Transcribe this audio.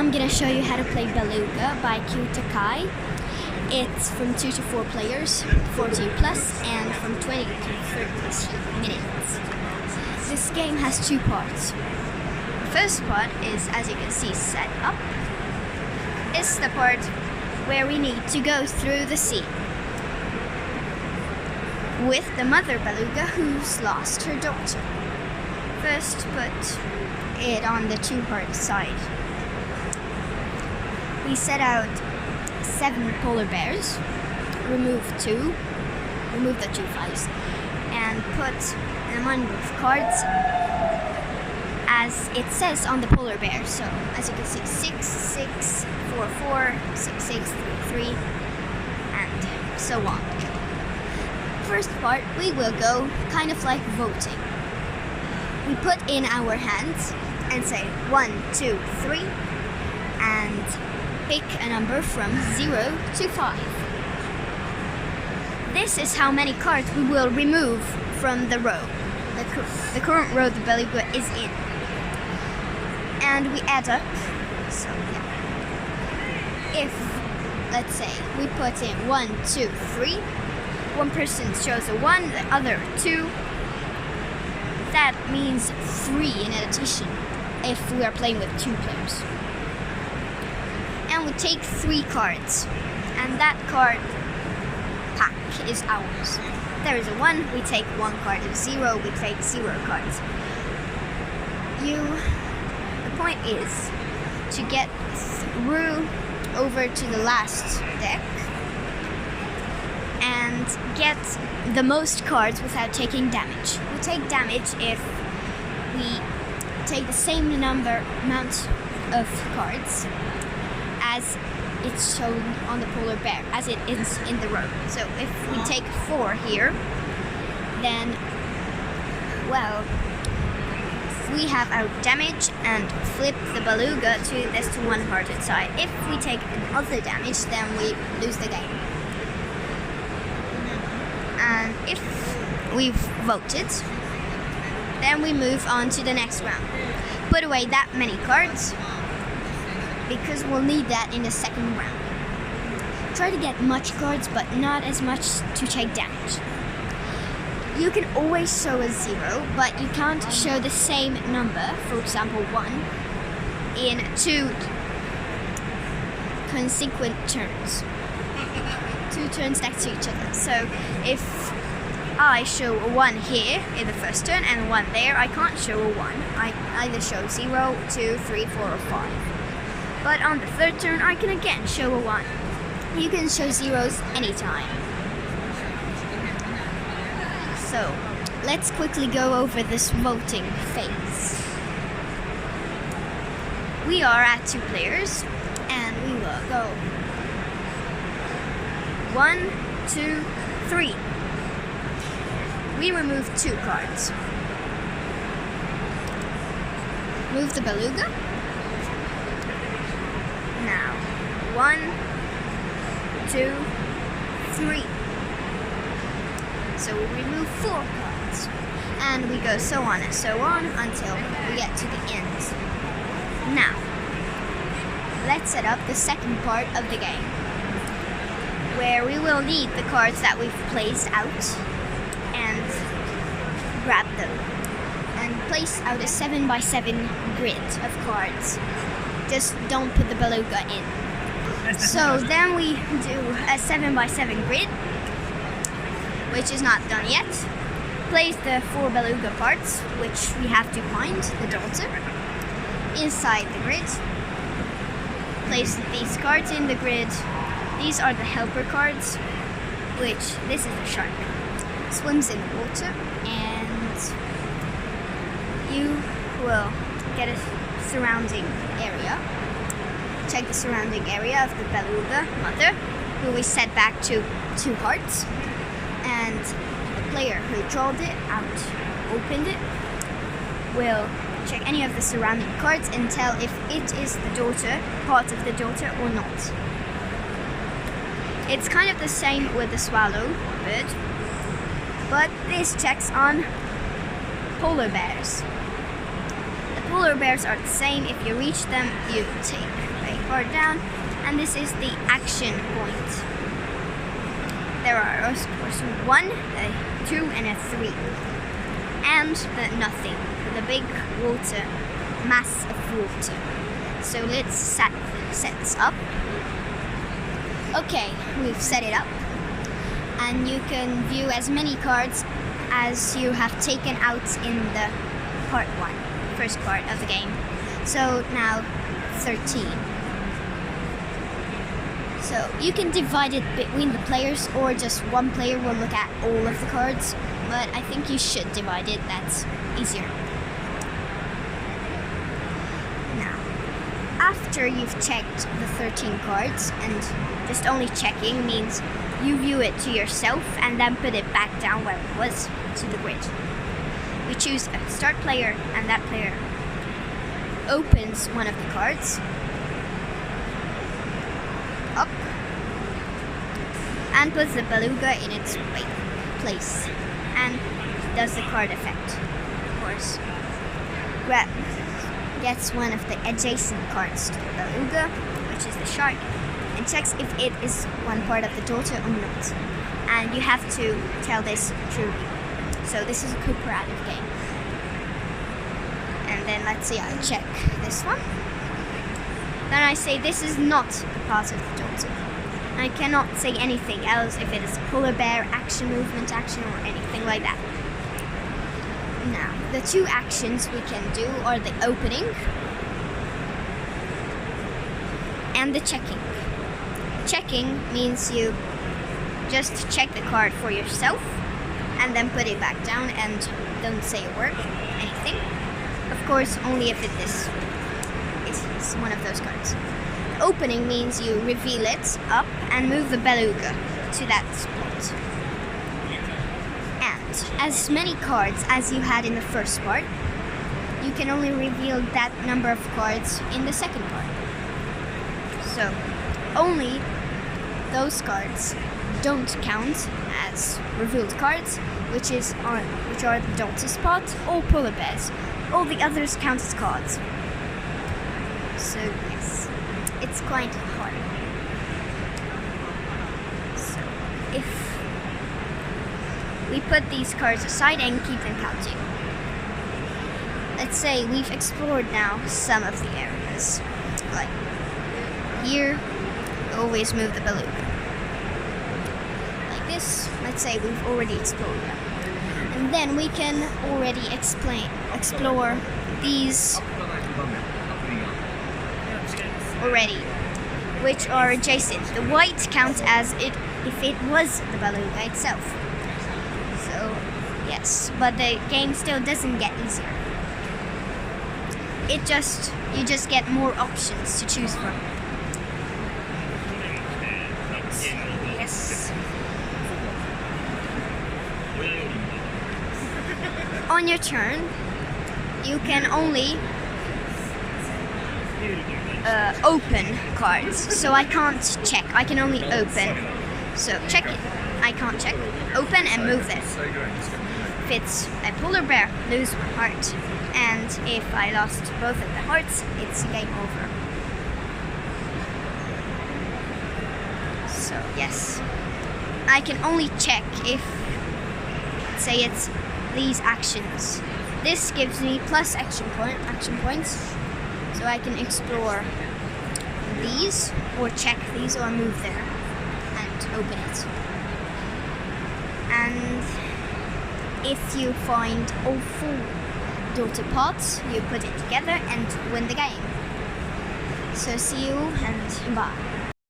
I'm gonna show you how to play Beluga by Kai. It's from 2 to 4 players, 14 plus, and from 20 to 30 minutes. This game has 2 parts. The first part is, as you can see, set up. It's the part where we need to go through the sea with the mother Beluga who's lost her daughter. First, put it on the 2-heart side. We set out 7 polar bears, remove the 2 5s, and put them on both cards as it says on the polar bear. So as you can see, 6, 6, 4, 4, 6, 6, 3, 3, and so on. First part, we will go kind of like voting. We put in our hands and say 1, 2, 3, and pick a number from 0 to 5. This is how many cards we will remove from the row, the current row the Beluga is in. And we add up, so yeah. If, let's say, we put in 1, 2, 3, one person shows a 1, the other 2, that means 3 in addition if we are playing with 2 players. And we take 3 cards, and that card pack is ours. There is a 1, we take 1 card. If 0, we take 0 cards. The point is to get through over to the last deck and get the most cards without taking damage. We take damage if we take the same amount of cards as it's shown on the polar bear, as it is in the row. So if we take 4 here, then, well, we have our damage and flip the Beluga to this 1-hearted side. If we take another damage, then we lose the game. And if we've voted, then we move on to the next round. Put away that many cards, because we'll need that in the second round. Try to get much cards, but not as much to take damage. You can always show a 0, but you can't show the same number, for example 1, in 2 consequent turns. 2 turns next to each other. So if I show a 1 here in the first turn and 1 there, I can't show a 1. I either show 0, 2, 3, 4, or 5. But on the third turn, I can again show a 1. You can show 0s anytime. So, let's quickly go over this voting phase. We are at 2 players, and we will go 1, 2, 3. We remove 2 cards. Move the Beluga. Now, 1, 2, 3. So we remove 4 cards. And we go so on and so on until we get to the end. Now, let's set up the second part of the game, where we will need the cards that we've placed out and grab them. And place out a 7x7 grid of cards. Just don't put the Beluga in. So then we do a 7x7 grid, which is not done yet. Place the 4 Beluga parts, which we have to find, the daughter, inside the grid. Place these cards in the grid. These are the helper cards, which this is a shark. Swims in the water, and you will get a surrounding area. Check the surrounding area of the Beluga mother, who we set back to 2 hearts. And the player who drawed it out, opened it, will check any of the surrounding cards and tell if it is the daughter, part of the daughter, or not. It's kind of the same with the swallow bird, but this checks on polar bears. The polar bears are the same. If you reach them, you take a card down, and this is the action point. There are of course 1, a 2, and a 3, and the nothing, the big water, mass of water. So let's set this up. Okay, we've set it up, and you can view as many cards as you have taken out in the part 1, first part of the game. So now 13. So you can divide it between the players, or just one player will look at all of the cards, but I think you should divide it, that's easier. Now, after you've checked the 13 cards, and just only checking means you view it to yourself and then put it back down where it was, to the grid. We choose a start player, and that player opens one of the cards up and puts the Beluga in its place and does the card effect, of course. Gets one of the adjacent cards to the Beluga, which is the shark, and checks if it is one part of the daughter or not. And you have to tell this truly. So this is a cooperative game. And then let's see, I check this one. Then I say this is not a part of the daughter. I cannot say anything else if it is a polar bear, action, movement, action, or anything like that. Now, the 2 actions we can do are the opening and the checking. Checking means you just check the card for yourself and then put it back down and don't say a word, anything. Of course, only if it is one of those cards. The opening means you reveal it up and move the Beluga to that spot. And as many cards as you had in the first part, you can only reveal that number of cards in the second part. So, only those cards don't count as revealed cards, which are the daughter spot or polar bears. All the others count as cards. So yes, it's quite hard. So if we put these cards aside and keep them counting, let's say we've explored now some of the areas. Like here, always move the Beluga. Like this, let's say we've already explored them. And then we can already explore these already, which are adjacent. The white counts as if it was the Beluga itself. So yes, but the game still doesn't get easier. You just get more options to choose from. Yes. On your turn, you can only open cards. So I can't check. I can only open. So check it. I can't check. Open and move this. If it's a polar bear, lose 1 heart. And if I lost both of the hearts, it's game over. So yes, I can only check if, say it's these actions. This gives me plus action points, so I can explore these, or check these, or move there and open it. And if you find all 4 daughter pots, you put it together and win the game. So see you and bye.